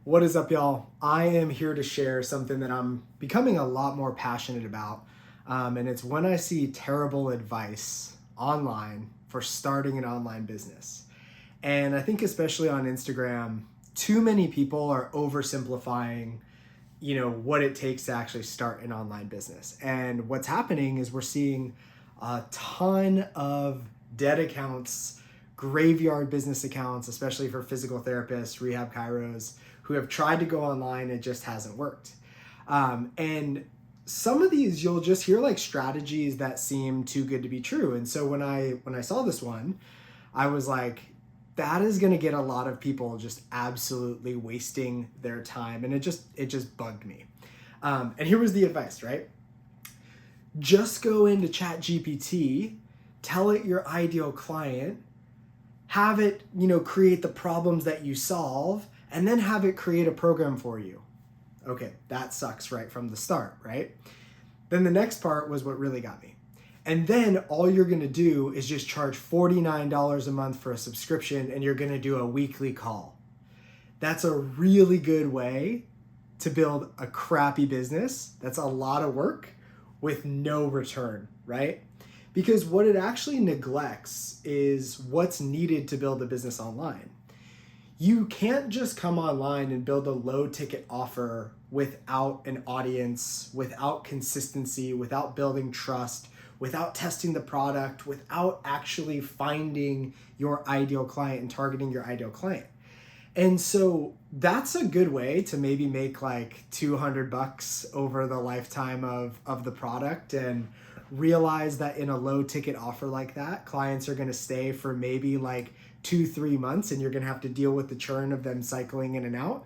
What is up, y'all? I am here to share something that I'm becoming a lot more passionate about. And it's when I see terrible advice online for starting an online business. And I think especially on Instagram, too many people are oversimplifying, what it takes to actually start an online business. And what's happening is we're seeing a ton of dead accounts, graveyard business accounts, especially for physical therapists, rehab chiros, who have tried to go online. It just hasn't worked. And some of these you'll just hear like strategies that seem too good to be true. And so when I saw this one, I was like, that is going to get a lot of people just absolutely wasting their time. And it just bugged me. And here was the advice, right? Just go into ChatGPT, tell it your ideal client, have it, create the problems that you solve, and then have it create a program for you. Okay, that sucks right from the start, right? Then the next part was what really got me. And then all you're gonna do is just charge $49 a month for a subscription, and you're gonna do a weekly call. That's a really good way to build a crappy business. That's a lot of work with no return, right? Because what it actually neglects is what's needed to build a business online. You can't just come online and build a low ticket offer without an audience, without consistency, without building trust, without testing the product, without actually finding your ideal client and targeting your ideal client. And so that's a good way to maybe make like $200 over the lifetime of the product, and realize that in a low ticket offer like that, clients are going to stay for maybe like 2-3 months, and you're going to have to deal with the churn of them cycling in and out.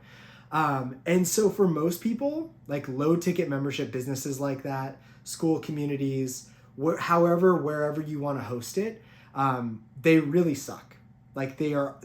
And so for most people, like low ticket membership businesses like that, school communities, wherever you want to host it, they really suck. Like they are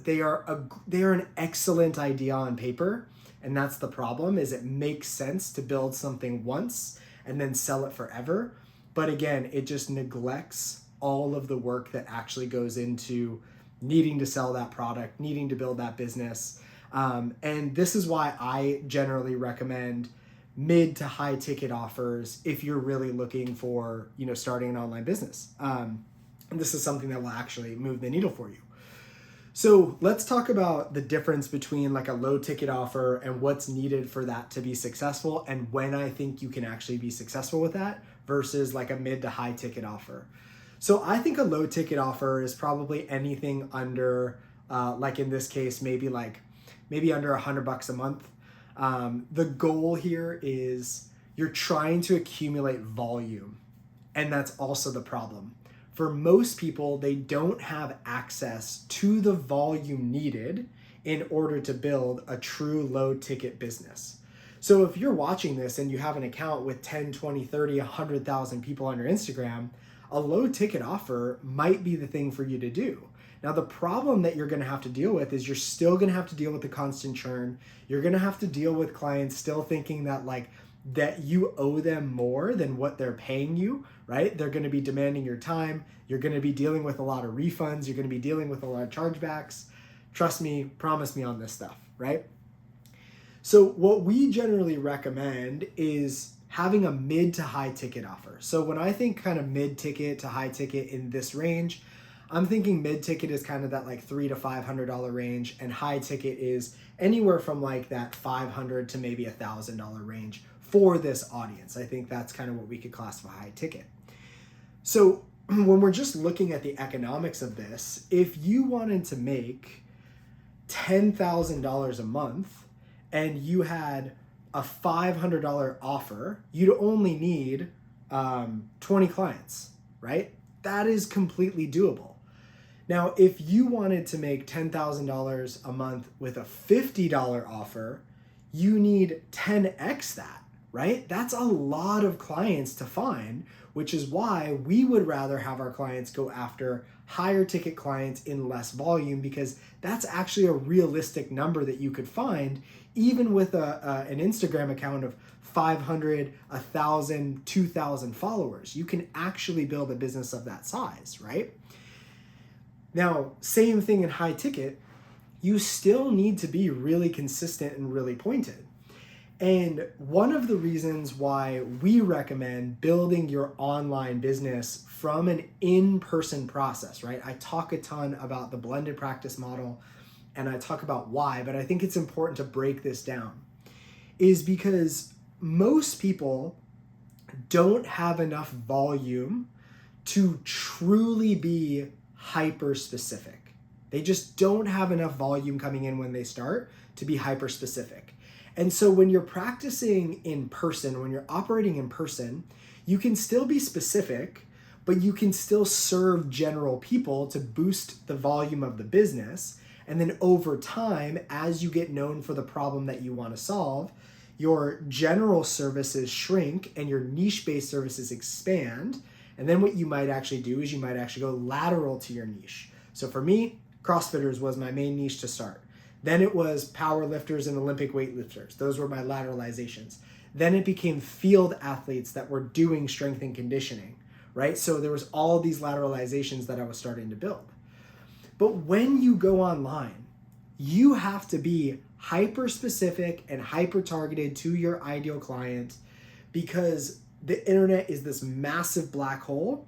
an excellent idea on paper. And that's the problem, is it makes sense to build something once and then sell it forever. But again, it just neglects all of the work that actually goes into needing to sell that product, needing to build that business. And this is why I generally recommend mid to high ticket offers if you're really looking for, starting an online business. And this is something that will actually move the needle for you. So let's talk about the difference between like a low ticket offer and what's needed for that to be successful, and when I think you can actually be successful with that versus like a mid to high ticket offer. So I think a low ticket offer is probably anything under, like in this case, maybe under $100 a month. The goal here is you're trying to accumulate volume, and that's also the problem. For most people, they don't have access to the volume needed in order to build a true low ticket business. So if you're watching this and you have an account with 10, 20, 30, 100,000 people on your Instagram, a low ticket offer might be the thing for you to do. Now, the problem that you're going to have to deal with is you're still going to have to deal with the constant churn. You're going to have to deal with clients still thinking that you owe them more than what they're paying you, right? They're going to be demanding your time. You're going to be dealing with a lot of refunds. You're going to be dealing with a lot of chargebacks. Trust me, promise me on this stuff, right? So what we generally recommend is having a mid to high ticket offer. So when I think kind of mid ticket to high ticket in this range, I'm thinking mid ticket is kind of that like $300 to $500 range, and high ticket is anywhere from like that $500 to maybe $1,000 range for this audience. I think that's kind of what we could classify high ticket. So when we're just looking at the economics of this, if you wanted to make $10,000 a month and you had a $500 offer, you'd only need 20 clients, right? That is completely doable. Now, if you wanted to make $10,000 a month with a $50 offer, you need 10x that, right? That's a lot of clients to find, which is why we would rather have our clients go after higher ticket clients in less volume, because that's actually a realistic number that you could find even with an Instagram account of 500, 1,000, 2,000 followers. You can actually build a business of that size, right? Now, same thing in high ticket. you still need to be really consistent and really pointed. And one of the reasons why we recommend building your online business from an in-person process, right? I talk a ton about the blended practice model and I talk about why, but I think it's important to break this down, is because most people don't have enough volume to truly be hyper specific. They just don't have enough volume coming in when they start to be hyper specific. And so when you're practicing in person, when you're operating in person, you can still be specific, but you can still serve general people to boost the volume of the business. And then over time, as you get known for the problem that you want to solve, your general services shrink and your niche-based services expand. And then what you might actually do is you might actually go lateral to your niche. So for me, CrossFitters was my main niche to start. Then it was power lifters and Olympic weightlifters. Those were my lateralizations. Then it became field athletes that were doing strength and conditioning, right? So there was all these lateralizations that I was starting to build. But when you go online, you have to be hyper specific and hyper targeted to your ideal client, because the internet is this massive black hole.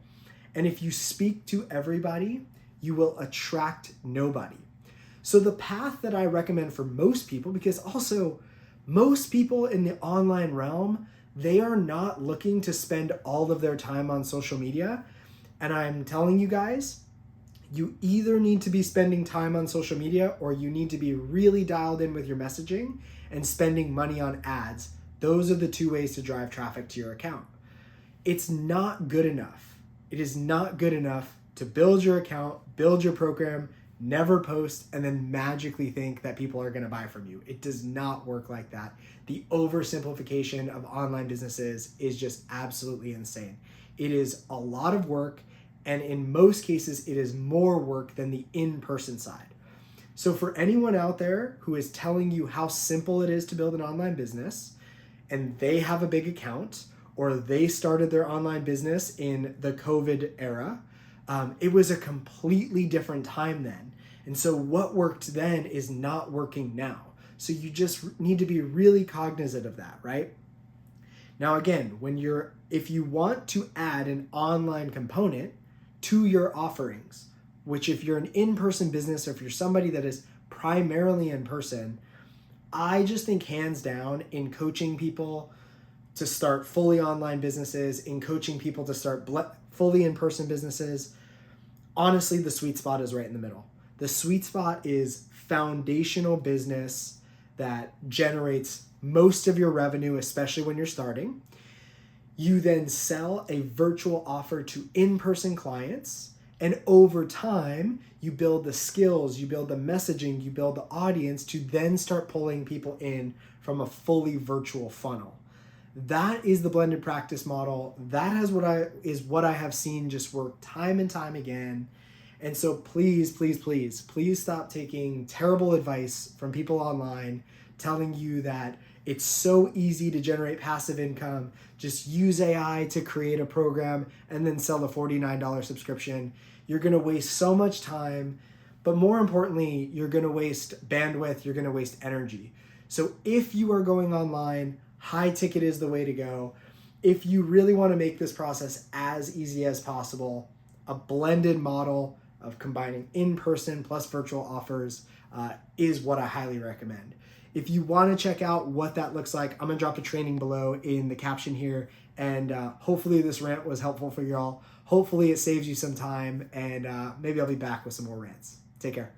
And if you speak to everybody, you will attract nobody. So the path that I recommend for most people, because also most people in the online realm, they are not looking to spend all of their time on social media. And I'm telling you guys, you either need to be spending time on social media or you need to be really dialed in with your messaging and spending money on ads. Those are the two ways to drive traffic to your account. It's not good enough. It is not good enough to build your account, build your program, never post, and then magically think that people are going to buy from you. It does not work like that. The oversimplification of online businesses is just absolutely insane. It is a lot of work. And in most cases, it is more work than the in-person side. So for anyone out there who is telling you how simple it is to build an online business, and they have a big account, or they started their online business in the COVID era, it was a completely different time then. And so what worked then is not working now. So you just need to be really cognizant of that, right? Now, again, if you want to add an online component to your offerings, which if you're an in-person business or if you're somebody that is primarily in person, I just think hands down in coaching people to start fully online businesses, in coaching people to start fully in-person businesses, honestly, the sweet spot is right in the middle. The sweet spot is foundational business that generates most of your revenue, especially when you're starting. You then sell a virtual offer to in-person clients, and over time, you build the skills, you build the messaging, you build the audience to then start pulling people in from a fully virtual funnel. That is the blended practice model. That is what I have seen just work time and time again. And so please, please, please, please stop taking terrible advice from people online telling you that it's so easy to generate passive income. Just use AI to create a program and then sell a $49 subscription. You're going to waste so much time, but more importantly, you're going to waste bandwidth, you're going to waste energy. So if you are going online, high ticket is the way to go. If you really want to make this process as easy as possible, a blended model of combining in-person plus virtual offers is what I highly recommend. If you want to check out what that looks like, I'm going to drop a training below in the caption here. And hopefully this rant was helpful for y'all. Hopefully it saves you some time, and maybe I'll be back with some more rants. Take care.